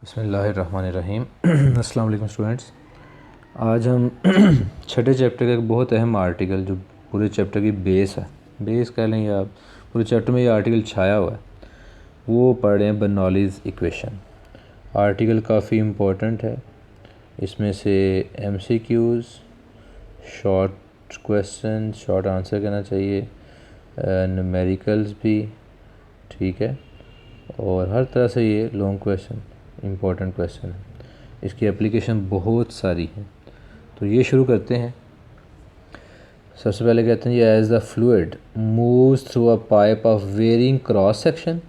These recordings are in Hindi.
बिस्मिल्लाहिर्रहमानिर्रहीम। अस्सलाम वालेकुम स्टूडेंट्स। आज हम छठे चैप्टर का एक बहुत अहम आर्टिकल जो पूरे चैप्टर की बेस कह लें या पूरे चैप्टर में ये आर्टिकल छाया हुआ है, वो पढ़ रहे हैं बर्नौलीज़ इक्वेशन। आर्टिकल काफ़ी इम्पोर्टेंट है। इसमें से MCQs, short question, short answer कहना चाहिए, न्यूमेरिकल्स भी, ठीक है, और हर तरह से ये लॉन्ग क्वेश्चन इम्पोर्टेंट क्वेश्चन है। इसकी एप्लीकेशन बहुत सारी है, तो ये शुरू करते हैं। सबसे पहले कहते हैं ये as the fluid moves through a pipe of varying cross section,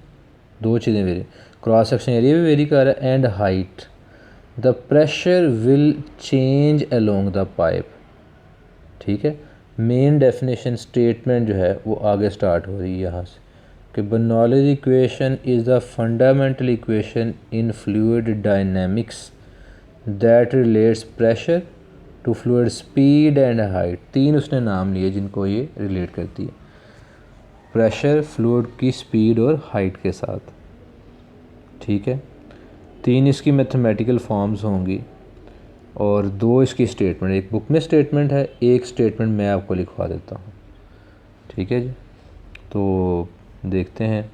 दो चीज़ें वेरी, क्रॉस सेक्शन एरिया भी वेरी कर रहा है and height, the pressure will change along the pipe. ठीक है, मेन डेफिनेशन स्टेटमेंट जो है वो आगे स्टार्ट हो रही है यहाँ से कि Bernoulli's equation is the fundamental equation in fluid dynamics that relates pressure to fluid speed and height. तीन उसने नाम लिए जिनको ये रिलेट करती है, प्रेशर, फ्लूइड की स्पीड और हाइट के साथ। ठीक है, तीन इसकी मैथमेटिकल फॉर्म्स होंगी और दो इसकी स्टेटमेंट, एक बुक में स्टेटमेंट है, एक स्टेटमेंट मैं आपको लिखवा देता हूँ। ठीक है जी, तो देखते हैं।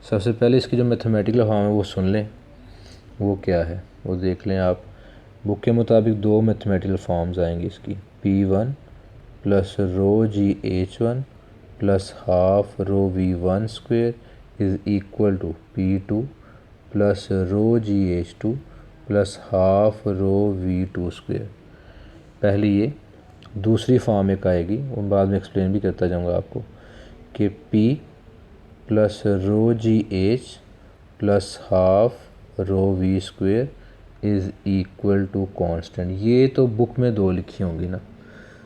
सबसे पहले इसकी जो मैथमेटिकल फॉर्म है वो सुन लें, वो क्या है वो देख लें आप। बुक के मुताबिक दो मैथमेटिकल फॉर्म्स आएंगी इसकी, P1 plus rho GH1 plus half rho V1 square is equal to P2 plus rho GH2 plus half rho V2 square. पहली ये, दूसरी फॉर्म एक आएगी, वो बाद में एक्सप्लेन भी करता जाऊँगा आपको, कि P plus rho GH plus half rho V square is equal to constant. ये तो बुक में दो लिखी होंगी ना,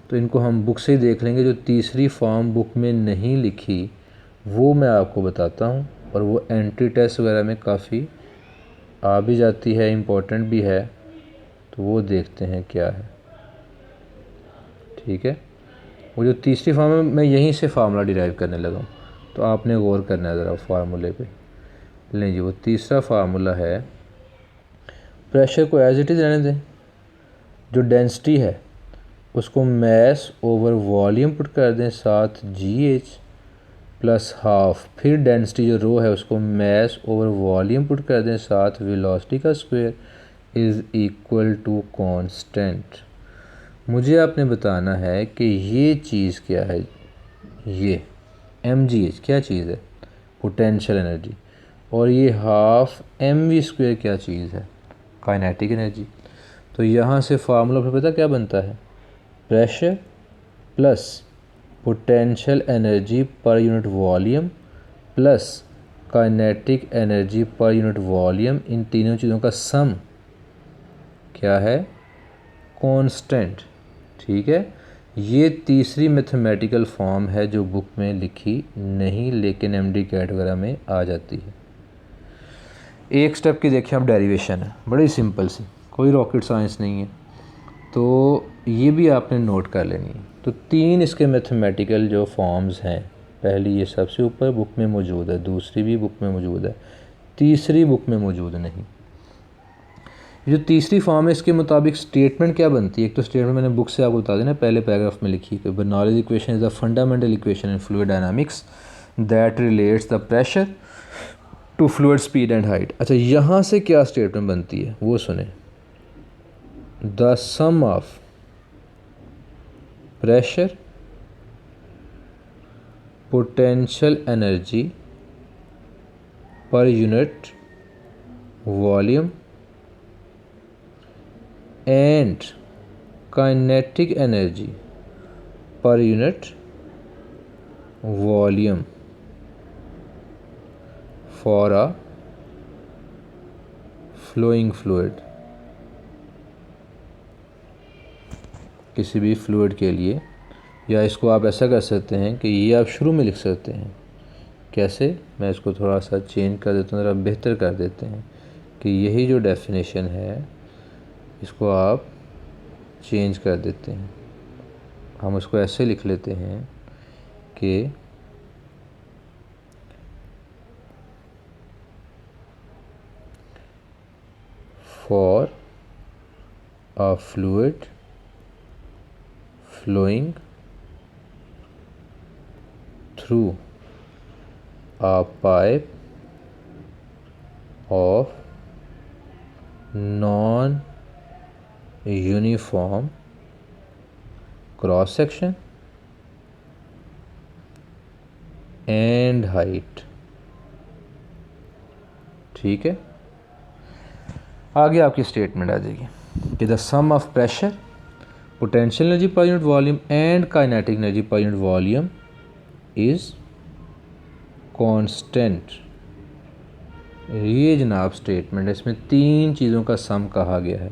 तो इनको हम बुक से ही देख लेंगे। जो तीसरी फॉर्म बुक में नहीं लिखी वो मैं आपको बताता हूँ, और वो एंट्री टेस्ट वगैरह में काफ़ी आ भी जाती है, इम्पोर्टेंट भी है, तो वो देखते हैं क्या है। ठीक है, वो जो तीसरी फॉर्म है मैं यहीं से फार्मूला डिराइव करने लगा हूँ, तो आपने गौर करना है ज़रा फार्मूले पे। लें जी, वो तीसरा फार्मूला है, प्रेशर को एज इट इज़ रहने दें, जो डेंसिटी है उसको मैस ओवर वॉल्यूम पुट कर दें, साथ GH प्लस हाफ, फिर डेंसिटी जो रो है उसको मैस ओवर वॉल्यूम पुट कर दें, साथ वेलोसिटी का square is equal to constant. मुझे आपने बताना है कि ये चीज़ क्या है, ये mgh क्या चीज़ है, पोटेंशियल एनर्जी, और ये हाफ mv स्क्वायर क्या चीज़ है, काइनेटिक एनर्जी। तो यहाँ से फार्मूला फिर पता क्या बनता है, pressure plus potential energy per unit volume plus kinetic energy per unit volume, इन तीनों चीज़ों का सम क्या है, कांस्टेंट। ठीक है, ये तीसरी मैथमेटिकल फॉर्म है जो बुक में लिखी नहीं, लेकिन MD कैट वगैरह में आ जाती है। एक स्टेप की देखिए आप, डेरिवेशन है बड़ी सिंपल सी, कोई रॉकेट साइंस नहीं है, तो ये भी आपने नोट कर लेनी है। तो तीन इसके मैथमेटिकल जो फॉर्म्स हैं, पहली ये सबसे ऊपर बुक में मौजूद है, दूसरी भी बुक में मौजूद है, तीसरी बुक में मौजूद नहीं। जो तीसरी फॉर्म है इसके मुताबिक स्टेटमेंट क्या बनती है, एक तो स्टेटमेंट मैंने बुक से आपको बता देना, पहले पैराग्राफ में लिखी है, Bernoulli's equation is the fundamental equation in fluid dynamics that relates the pressure to fluid speed and height. अच्छा, यहाँ से क्या स्टेटमेंट बनती है वो सुने, the sum of pressure, potential energy per unit volume and kinetic energy per unit volume for a flowing fluid, किसी भी फ्लूइड के लिए। या इसको आप ऐसा कर सकते हैं कि ये आप शुरू में लिख सकते हैं, कैसे, मैं इसको थोड़ा सा चेंज कर देता हूँ, ज़रा बेहतर कर देते हैं कि यही जो डेफिनेशन है इसको आप चेंज कर देते हैं। हम उसको ऐसे लिख लेते हैं कि for a fluid flowing through a pipe of non-uniform cross section and height। ठीक है, आगे आपकी स्टेटमेंट आ जाएगी कि the sum of pressure, potential energy per unit volume and kinetic energy per unit volume is constant. ये जनाब स्टेटमेंट है, इसमें तीन चीज़ों का सम कहा गया है।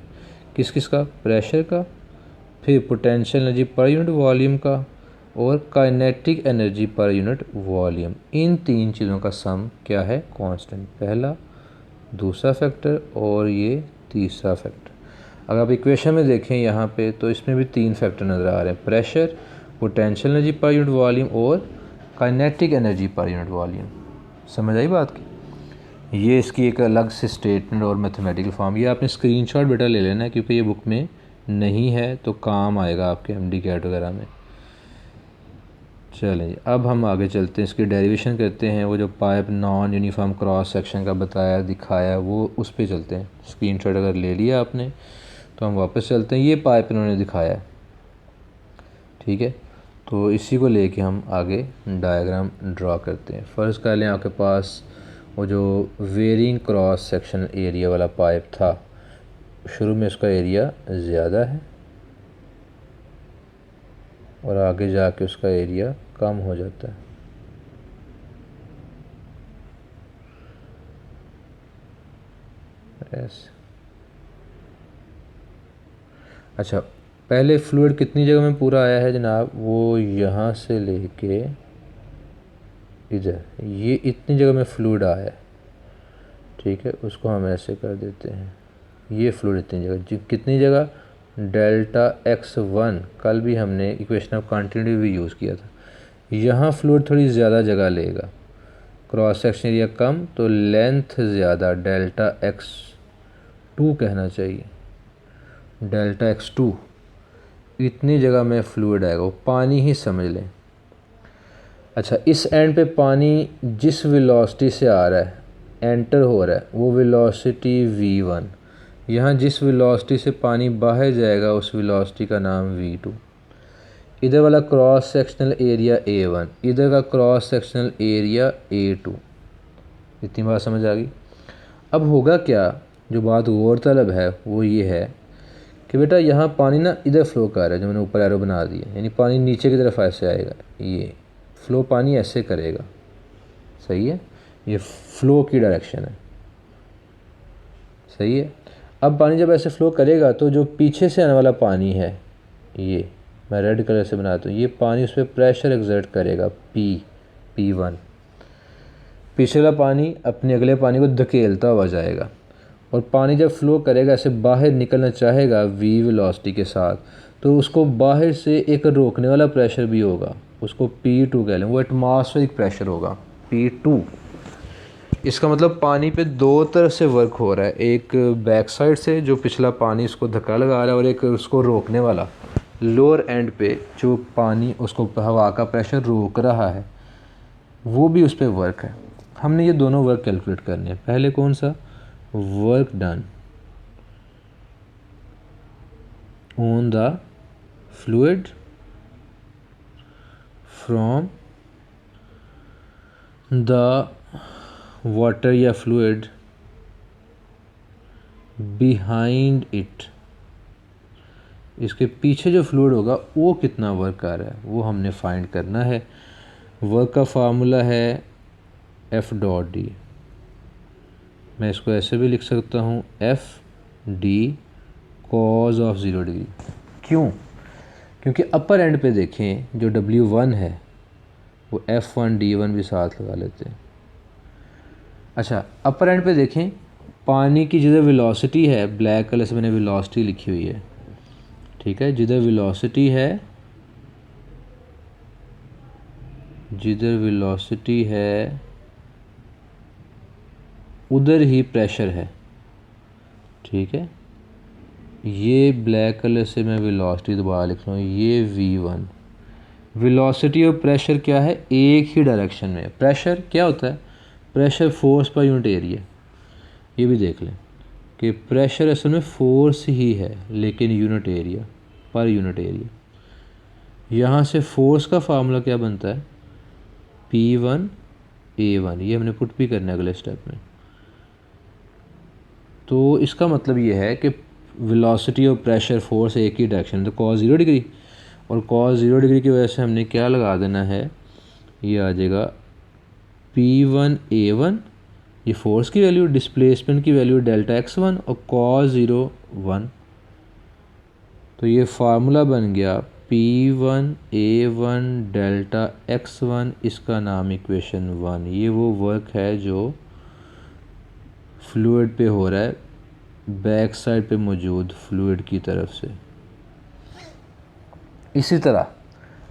किस किस का? प्रेशर का, फिर potential energy per unit volume का, और kinetic energy per unit volume. इन तीन चीज़ों का सम क्या है? कांस्टेंट। पहला, दूसरा फैक्टर और ये तीसरा फैक्टर। अगर आप इक्वेशन में देखें यहाँ पे तो इसमें भी तीन फैक्टर नज़र आ रहे हैं, pressure, potential energy per unit volume और kinetic energy per unit volume. समझ आई बात की? ये इसकी एक अलग से स्टेटमेंट और मैथमेटिकल फॉर्म। ये आपने स्क्रीनशॉट बेटा ले लेना है क्योंकि ये बुक में नहीं है, तो काम आएगा आपके एमडी कैट वगैरह में। चलें जी, अब हम आगे चलते हैं, इसकी डेरिवेशन करते हैं। वो जो pipe non uniform cross section का बताया दिखाया वो उस पर चलते हैं। स्क्रीनशॉट अगर ले लिया आपने तो हम वापस चलते हैं। ये पाइप इन्होंने दिखाया है, ठीक है, तो इसी को लेके हम आगे डायग्राम ड्रा करते हैं। फ़र्ज़ कर लें आपके पास वो जो वेरिंग क्रॉस सेक्शन एरिया वाला पाइप था, शुरू में उसका एरिया ज़्यादा है और आगे जाके उसका एरिया कम हो जाता है। ऐसे। अच्छा, पहले फ्लूइड कितनी जगह में पूरा आया है जनाब? वो यहाँ से लेके इधर, ये इतनी जगह में फ्लूइड आया है, ठीक है। उसको हम ऐसे कर देते हैं, ये फ्लूइड इतनी जगह, कितनी जगह? डेल्टा x1, कल भी हमने इक्वेशन ऑफ कंटिन्यूटी भी यूज़ किया था। यहाँ फ्लूइड थोड़ी ज़्यादा जगह लेगा, क्रॉस सेक्शन एरिया कम तो लेंथ ज़्यादा, डेल्टा x2 कहना चाहिए, डेल्टा x2। इतनी जगह में फ्लूइड आएगा, वो पानी ही समझ लें। अच्छा, इस एंड पे पानी जिस वेलोसिटी से आ रहा है, एंटर हो रहा है, वो वेलोसिटी v1। यहाँ जिस वेलोसिटी से पानी बाहर जाएगा उस वेलोसिटी का नाम v2। इधर वाला क्रॉस सेक्शनल एरिया a1, इधर का क्रॉस सेक्शनल एरिया a2। इतनी बात समझ आ गई? अब होगा क्या, जो बात गौरतलब है वो ये है कि बेटा यहाँ पानी ना इधर फ्लो कर रहा है, जो मैंने ऊपर एरो बना दिया, यानी पानी नीचे की तरफ ऐसे आएगा, ये फ्लो पानी ऐसे करेगा, सही है, ये फ्लो की डायरेक्शन है, सही है। अब पानी जब ऐसे फ्लो करेगा तो जो पीछे से आने वाला पानी है, ये मैं रेड कलर से बनाता हूँ, ये पानी उस पर प्रेशर एक्सर्ट करेगा, P1। पीछे वाला पानी अपने अगले पानी को धकेलता हुआ जाएगा, और पानी जब फ्लो करेगा ऐसे बाहर निकलना चाहेगा v वेलोसिटी के साथ, तो उसको बाहर से एक रोकने वाला प्रेशर भी होगा, उसको P2 कह लें, वो एटमॉस्फेरिक प्रेशर होगा P2। इसका मतलब पानी पे दो तरफ से वर्क हो रहा है, एक बैक साइड से जो पिछला पानी उसको धक्का लगा रहा है, और एक उसको रोकने वाला लोअर एंड पे जो पानी उसको हवा का प्रेशर रोक रहा है, वो भी उस पर वर्क है। हमने ये दोनों वर्क कैलकुलेट करने हैं। पहले कौन सा? Work done on the fluid from the water या फ्लूइड बिहाइंड इट। इसके पीछे जो फ्लूइड होगा वो कितना वर्क कर रहा है वो हमने फाइंड करना है। वर्क का फार्मूला है F.D। मैं इसको ऐसे भी लिख सकता हूँ FD cos ऑफ 0 डिग्री। क्यों? क्योंकि अपर एंड पे देखें जो W1 है वो F1D1 भी साथ लगा लेते हैं। अच्छा, अपर एंड पे देखें पानी की जिधर वेलोसिटी है, ब्लैक कलर से मैंने वेलोसिटी लिखी हुई है, ठीक है, जिधर वेलोसिटी है उधर ही प्रेशर है। ठीक है। ये ब्लैक कलर से मैं वेलोसिटी दोबारा लिख रहा हूँ, ये v1। वेलोसिटी और प्रेशर क्या है, एक ही डायरेक्शन में। प्रेशर क्या होता है, pressure force per unit area. ये भी देख लें कि प्रेशर असल में फोर्स ही है लेकिन unit area per unit area. यहाँ से फोर्स का फार्मूला क्या बनता है, P1 A1। ये हमने पुट भी करना है अगले स्टेप में। तो इसका मतलब ये है कि वेलोसिटी और प्रेशर फोर्स एक ही डायरेक्शन, तो cos 0 डिग्री, और cos 0 डिग्री की वजह से हमने क्या लगा देना है, ये आ जाएगा P1 A1, ये फोर्स की वैल्यू, डिस्प्लेसमेंट की वैल्यू डेल्टा x1 और cos 0 1। तो ये फार्मूला बन गया P1 A1 डेल्टा x1, इसका नाम इक्वेशन 1। ये वो वर्क है जो फ्लूइड पे हो रहा है, बैक साइड पे मौजूद फ्लूइड की तरफ से। इसी तरह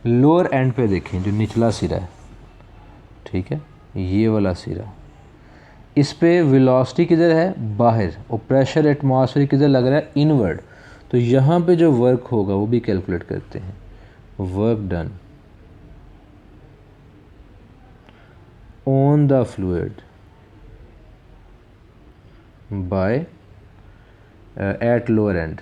लोअर एंड पे देखें, जो निचला सिरा है, ठीक है, ये वाला सिरा, इस पे वेलोसिटी किधर है, बाहर, और प्रेशर एटमॉस्फेयर किधर लग रहा है, इनवर्ड। तो यहाँ पे जो वर्क होगा वो भी कैलकुलेट करते हैं। Work done on the fluid by at lower and.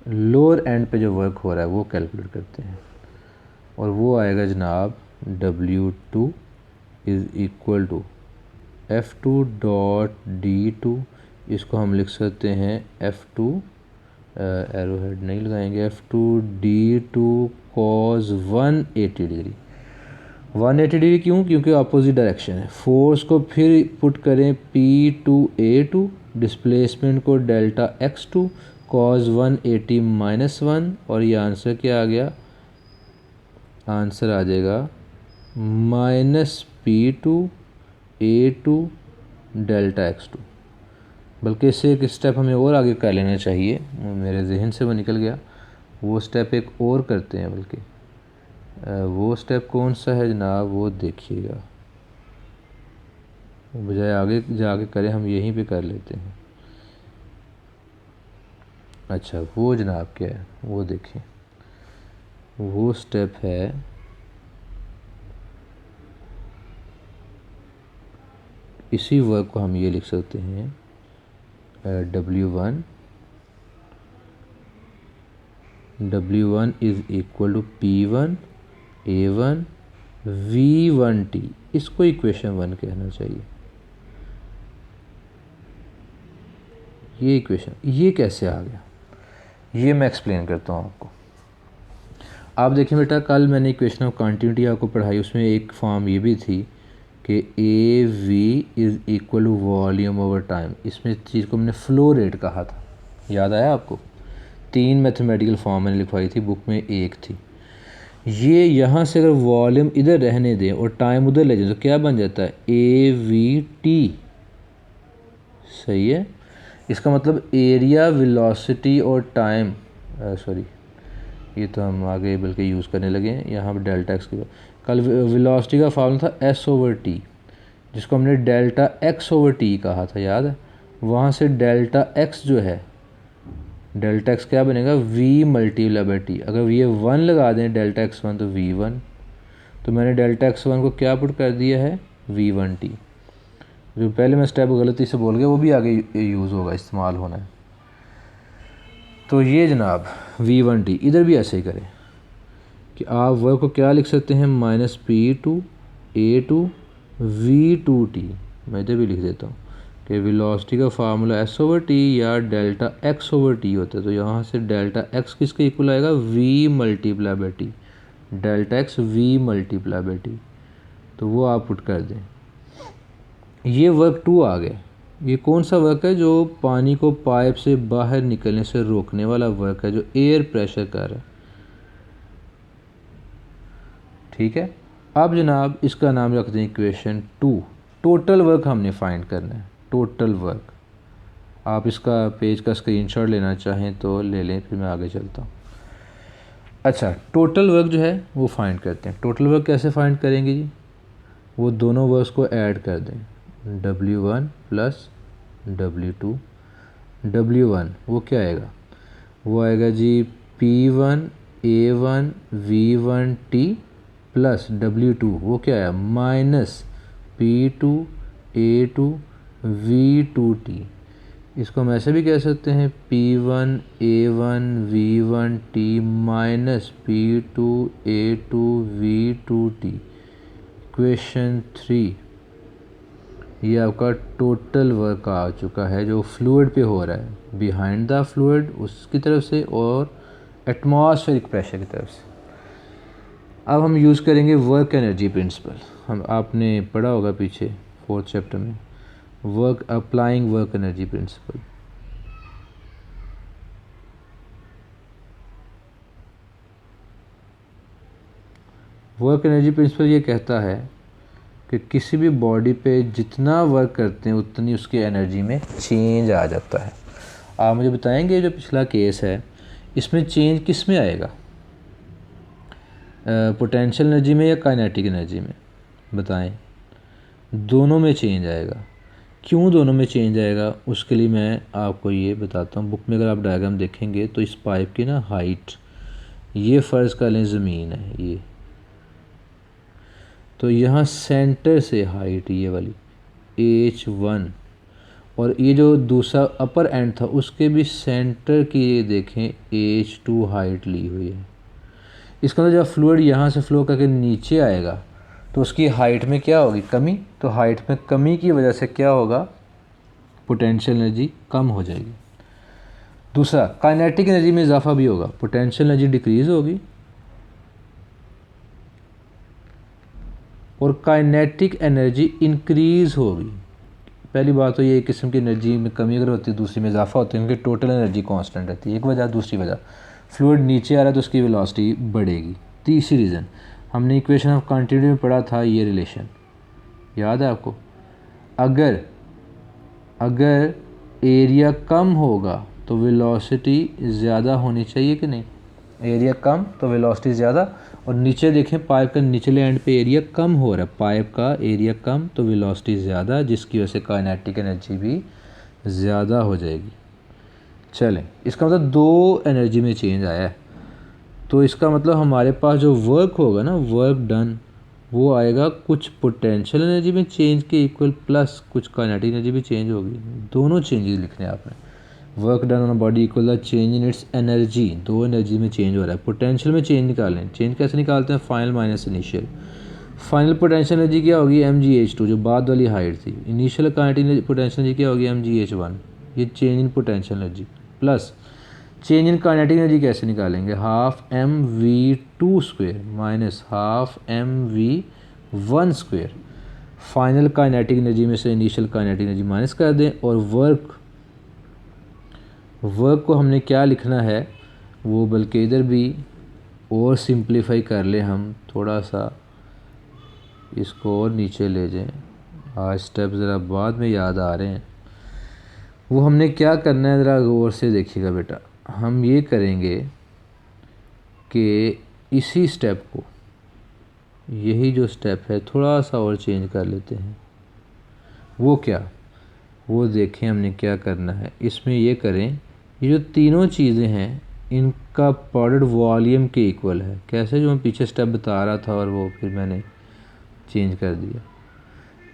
Lower and पे जो वर्क हो रहा है वो कैलकुलेट करते हैं, और वो आएगा जनाब W2 is equal to F2 dot D2। इसको हम लिख सकते हैं F2, एरो हेड नहीं लगाएंगे, F2 D2 cos 180 degree. 180 degree क्यों, क्योंकि अपोजिट डायरेक्शन है। फोर्स को फिर पुट करें P2 A2, डिस्प्लेसमेंट को डेल्टा x2, cos 180 -1, और ये आंसर क्या आ गया, आंसर आ जाएगा -P2 A2 डेल्टा x2। बल्कि इससे एक स्टेप हमें और आगे कर लेना चाहिए, मेरे जहन से वो निकल गया। वो स्टेप एक और करते हैं, बल्कि वो स्टेप कौन सा है जनाब, वो देखिएगा, बजाय आगे जाके करें हम यहीं पे कर लेते हैं। अच्छा, वो जनाब क्या है वो देखिए, वो स्टेप है इसी वर्क को हम ये लिख सकते हैं W1 is equal to P1 A1 V1T। इसको इक्वेशन 1 कहना चाहिए। ये इक्वेशन, ये कैसे आ गया, ये मैं एक्सप्लेन करता हूँ आपको। आप देखिए बेटा, कल मैंने इक्वेशन ऑफ कंटिन्यूटी आपको पढ़ाई, उसमें एक फॉर्म ये भी थी कि AV is equal to volume over time. इसमें चीज़ को मैंने फ्लो रेट कहा था, याद आया आपको। 3 मैथमेटिकल फॉर्म मैंने लिखवाई थी, बुक में एक थी। ये यहाँ से अगर वॉल्यूम इधर रहने दें और टाइम उधर ले जाए तो क्या बन जाता है, AVT। सही है। इसका मतलब एरिया, वेलोसिटी और टाइम, सॉरी ये तो हम आगे बल्कि यूज़ करने लगे हैं यहाँ पर डेल्टा एक्स की। कल वेलोसिटी का फार्मूला था S/T, जिसको हमने डेल्टा x/T कहा था, याद है। वहाँ से डेल्टा x जो है, डेल्टा x क्या बनेगा, V × T। अगर ये 1 लगा दें डेल्टा x1 तो V1। तो मैंने डेल्टा x1 को क्या पुट कर दिया है, V1T। जो पहले मैं स्टेप गलती से बोल गया वो भी आगे यूज़ होगा, इस्तेमाल होना है। तो ये जनाब V1T, इधर भी ऐसे ही करें कि आप वर्क को क्या लिख सकते हैं, -P2 A2 V2T। मैं इधर भी लिख देता हूँ कि वेलोसिटी का फार्मूला S/T या डेल्टा x/T होता है। तो यहाँ से डेल्टा x किसके इक्वल आएगा, V × T, delta x V × T। तो वो आप पुट कर दें। ये वर्क 2 आ गया। ये कौन सा वर्क है, जो पानी को पाइप से बाहर निकलने से रोकने वाला वर्क है, जो एयर प्रेशर कर रहा है, ठीक है। अब जनाब इसका नाम रख दें इक्वेशन 2। टोटल वर्क हमने फाइंड करना है, टोटल वर्क। आप इसका पेज का स्क्रीनशॉट लेना चाहें तो ले लें, फिर मैं आगे चलता हूँ। अच्छा, टोटल वर्क जो है वो फाइंड करते हैं। टोटल वर्क कैसे फाइंड करेंगे जी, वो दोनों वर्क्स को ऐड कर दें। W1 plus W2। W1 वो क्या आएगा, वो आएगा जी P1 A1 V1T plus W2 वो क्या है माइनस P2 A2 V2T। इसको हम ऐसे भी कह सकते हैं P1 A1 V1T minus P2 A2 V2T। Equation 3 ये आपका टोटल वर्क आ चुका है जो फ्लूइड पे हो रहा है, बिहाइंड द फ्लूइड उसकी तरफ से और एटमॉस्फेरिक प्रेशर की तरफ से। अब हम यूज़ करेंगे वर्क एनर्जी प्रिंसिपल। हम आपने पढ़ा होगा पीछे 4th चैप्टर में applying work energy principal. Work energy principal ये कहता है कि किसी भी बॉडी पे जितना वर्क करते हैं उतनी उसकी एनर्जी में चेंज आ जाता है। आप मुझे बताएंगे जो पिछला केस है इसमें चेंज किस में आएगा, पोटेंशियल एनर्जी में या काइनेटिक एनर्जी में, बताएं। दोनों में चेंज आएगा। क्यों दोनों में चेंज आएगा उसके लिए मैं आपको ये बताता हूँ। बुक में अगर आप डायग्राम देखेंगे तो इस पाइप की ना हाइट, ये फ़र्ज़ कर लें ज़मीन है ये, तो यहाँ सेंटर से हाइट ये वाली H1 और ये जो दूसरा अपर एंड था उसके भी सेंटर की ये देखें H2 हाइट ली हुई है। इसका मतलब जब फ्लूइड यहाँ से फ्लो करके नीचे आएगा तो उसकी हाइट में क्या होगी, कमी। तो हाइट में कमी की वजह से क्या होगा, पोटेंशियल एनर्जी कम हो जाएगी। दूसरा काइनेटिक एनर्जी में इजाफा भी होगा, पोटेंशियल एनर्जी डिक्रीज़ होगी और काइनेटिक एनर्जी इंक्रीज़ होगी। पहली बात तो ये एक किस्म की एनर्जी में कमी अगर होती है, दूसरी में इजाफा होता है, क्योंकि टोटल एनर्जी कांस्टेंट रहती है, एक वजह। दूसरी वजह फ्लूइड नीचे आ रहा है तो उसकी वेलोसिटी बढ़ेगी। तीसरी रीज़न हमने इक्वेशन ऑफ कंटिन्यूटी में पढ़ा था, ये रिलेशन याद है आपको। अगर एरिया कम होगा तो वेलोसिटी ज़्यादा होनी चाहिए कि नहीं, एरिया कम तो वेलोसिटी ज़्यादा। और नीचे देखें पाइप का निचले एंड पे एरिया कम हो रहा है, पाइप का एरिया कम तो वेलोसिटी ज़्यादा, जिसकी वजह से काइनेटिक एनर्जी भी ज़्यादा हो जाएगी। चलें, इसका मतलब दो एनर्जी में चेंज आया है, तो इसका मतलब हमारे पास जो वर्क होगा ना, वर्क डन, वो आएगा कुछ पोटेंशियल एनर्जी में चेंज के इक्वल प्लस कुछ काइनेटिक एनर्जी भी चेंज होगी। दोनों चेंजेस लिखने हैं आपने। Work done on body equal the change in its energy, दो एनर्जी में चेंज हो रहा है। पोटेंशियल में चेंज निकालें, चेंज कैसे निकालते हैं, final minus initial. Final potential energy क्या होगी, mgh2 जो बाद वाली हाइट थी। इनिशियल काइनेटिक पोटेंशियल एनर्जी क्या होगी, mgh1, ये change in potential energy plus change in kinetic energy कैसे निकालेंगे, half mv2 square minus half mv1 square. Final kinetic energy में से इनिशियल काइनेटिक एनर्जी माइनस कर दें और वर्क को हमने क्या लिखना है वो, बल्कि इधर भी और सिंप्लीफाई कर ले हम थोड़ा सा, इसको और नीचे ले जाएं। आज स्टेप ज़रा बाद में याद आ रहे हैं, वो हमने क्या करना है ज़रा गौर से देखिएगा बेटा। हम ये करेंगे कि इसी स्टेप को, यही जो स्टेप है थोड़ा सा और चेंज कर लेते हैं। वो क्या, वो देखें हमने क्या करना है। इसमें ये करें, ये जो तीनों चीज़ें हैं इनका प्रोडक्ट वॉल्यूम के इक्वल है। कैसे, जो मैं पीछे स्टेप बता रहा था और वो फिर मैंने चेंज कर दिया।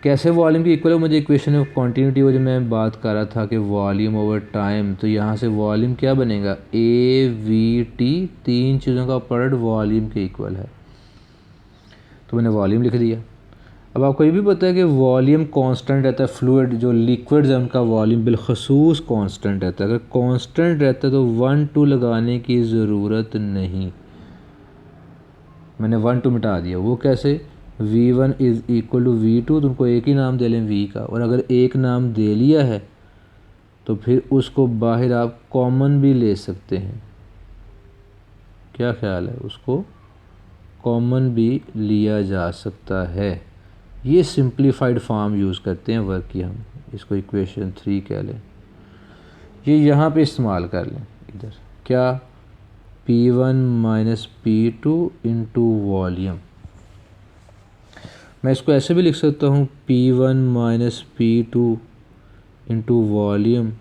कैसे वॉल्यूम के इक्वल है, मुझे इक्वेशन ऑफ कॉन्टीन्यूटी वो जो मैं बात कर रहा था कि वॉल्यूम ओवर टाइम, तो यहाँ से वॉल्यूम क्या बनेगा, AVT, तीन चीज़ों का प्रोडक्ट वॉल्यूम के इक्वल है, तो मैंने वॉल्यूम लिख दिया। अब आपको ये भी पता है कि वॉल्यूम कांस्टेंट रहता है, फ्लूइड जो लिक्विड्स है उनका वॉल्यूम बिलखसूस कांस्टेंट रहता है। अगर कांस्टेंट रहता है तो 1 2 लगाने की ज़रूरत नहीं, मैंने 1 2 मिटा दिया। वो कैसे, V1 is equal to V2, तो उनको एक ही नाम दे लें V का, और अगर एक नाम दे लिया है तो फिर उसको बाहर आप कॉमन भी ले सकते हैं। क्या ख्याल है, उसको कॉमन भी लिया जा सकता है। ये सिंप्लीफाइड फॉर्म यूज़ करते हैं वर्क की हम, इसको इक्वेशन 3 कह लें। ये यहाँ पे इस्तेमाल कर लें इधर, क्या, P1 minus P2 into volume. मैं इसको ऐसे भी लिख सकता हूँ P1 minus P2 into volume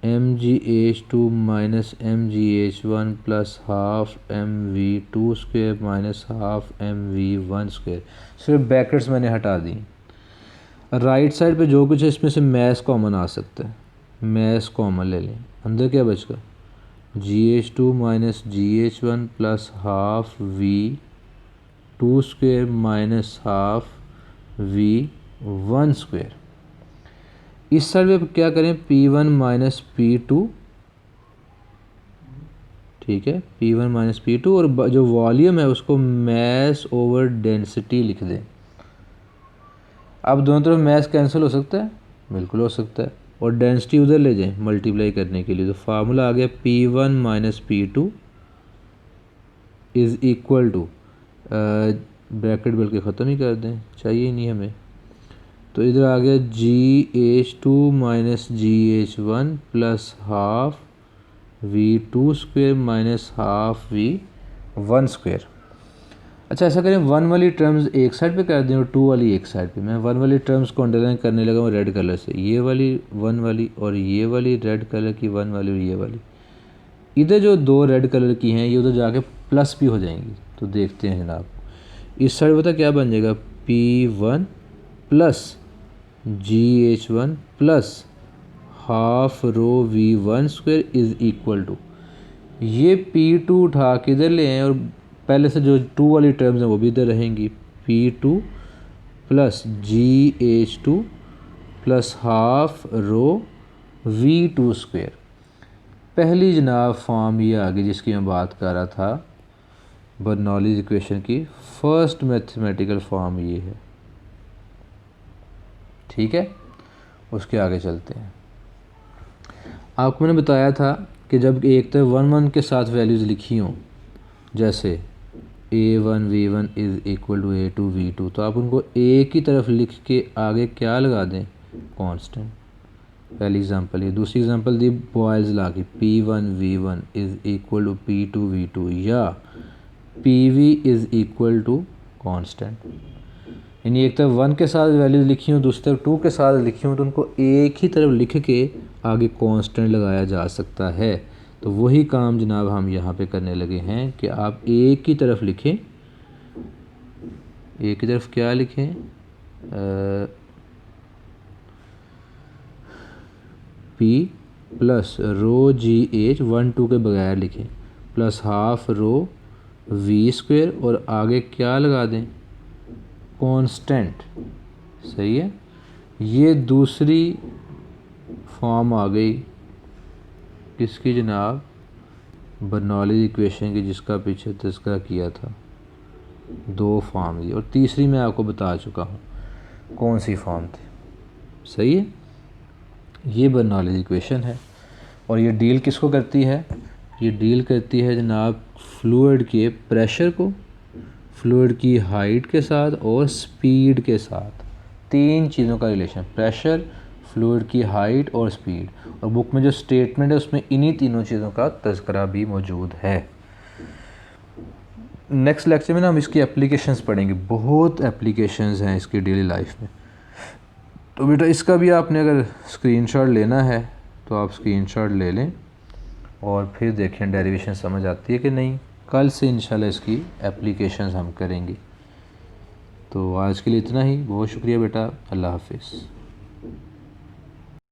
MgH2 minus MgH1 plus half MV2 square minus half MV1 square. सिर्फ ब्रैकेट्स मैंने हटा दी। राइट साइड पे जो कुछ है इसमें से मैस कॉमन आ सकता है, मैस कॉमन ले लें। अंदर क्या बचेगा GH2 minus GH1 plus half V2 square minus half V1 square. इस साइड पे क्या करें P1 माइनस P2, ठीक है, P1 माइनस P2 और जो वॉल्यूम है उसको मैस ओवर डेंसिटी लिख दें। अब दोनों तरफ मैस कैंसिल हो सकता है, बिल्कुल हो सकता है, और डेंसिटी उधर ले जाएं मल्टीप्लाई करने के लिए। तो फार्मूला आ गया P1 minus P2 is equal to, bracket बल्कि ख़त्म ही कर दें, चाहिए ही नहीं हमें। तो इधर आ गया GH2 minus GH1 plus half V2 square minus half V1 square. अच्छा ऐसा करें 1 वाली टर्म्स एक साइड पे कर दें और 2 वाली एक साइड पे। मैं 1 वाली टर्म्स को अंडरलाइन करने लगा हूँ रेड कलर से, ये वाली 1 वाली और ये वाली रेड कलर की 1 वाली और ये वाली। इधर जो 2 रेड कलर की हैं ये उधर जाके प्लस भी हो जाएंगी। तो देखते हैं जनाब, इस साइड पता क्या बन जाएगा P1 plus GH1 plus half rho V1 square is equal to, ये P2 उठा के इधर ले आए और पहले से जो 2 वाली टर्म्स हैं वो भी इधर रहेंगी। P2 plus GH2 plus half rho V2 square. पहली जनाब फॉर्म ये आ गई जिसकी मैं बात कर रहा था, बर्नौलीज़ इक्वेशन की फर्स्ट मैथमेटिकल फॉर्म ये है, ठीक है। उसके आगे चलते हैं। आपको मैंने बताया था कि जब एक तरफ 1 1 के साथ वैल्यूज़ लिखी हों, जैसे A1 V1 is equal to A2 V2, तो आप उनको एक ही तरफ लिख के आगे क्या लगा दें कांस्टेंट। पहली एग्जांपल ये। दूसरी एग्जांपल दी बॉयल्स ला के P1 V1 is equal to P2 V2 या PV is equal to constant. यानी एक तरफ 1 के साथ वैल्यूज़ लिखी हूँ, दूसरी तरफ 2 के साथ लिखी हूँ, तो उनको एक ही तरफ लिख के आगे कांस्टेंट लगाया जा सकता है। तो वही काम जनाब हम यहाँ पे करने लगे हैं कि आप एक ही तरफ लिखें, एक ही तरफ क्या लिखें, P प्लस रो GH 1 2 के बगैर लिखें plus half rho V square और आगे क्या लगा दें कांस्टेंट। सही है। ये दूसरी फॉर्म आ गई किसकी जनाब, बर्नौलीज़ इक्वेशन की, जिसका पीछे तज़किरा किया था। 2 फॉर्म दी और तीसरी मैं आपको बता चुका हूँ कौन सी फॉर्म थी। सही है। ये बर्नौलीज़ इक्वेशन है और ये डील किसको करती है, ये डील करती है जनाब फ्लूइड के प्रेशर को, फ्लूइड की हाइट के साथ और स्पीड के साथ। 3 चीज़ों का रिलेशन, प्रेशर, फ्लूइड की हाइट और स्पीड। और बुक में जो स्टेटमेंट है उसमें इन्हीं तीनों चीज़ों का तज़किरा भी मौजूद है। नेक्स्ट लेक्चर में ना हम इसकी एप्लीकेशंस पढ़ेंगे, बहुत एप्लीकेशंस हैं इसकी डेली लाइफ में। तो बेटा इसका भी आपने अगर स्क्रीनशॉट लेना है तो आप स्क्रीनशॉट ले लें और फिर देखें डेरिवेशन समझ आती है कि नहीं। कल से इंशाल्लाह इसकी एप्लीकेशंस हम करेंगे। तो आज के लिए इतना ही। बहुत शुक्रिया बेटा, अल्लाह हाफिज़।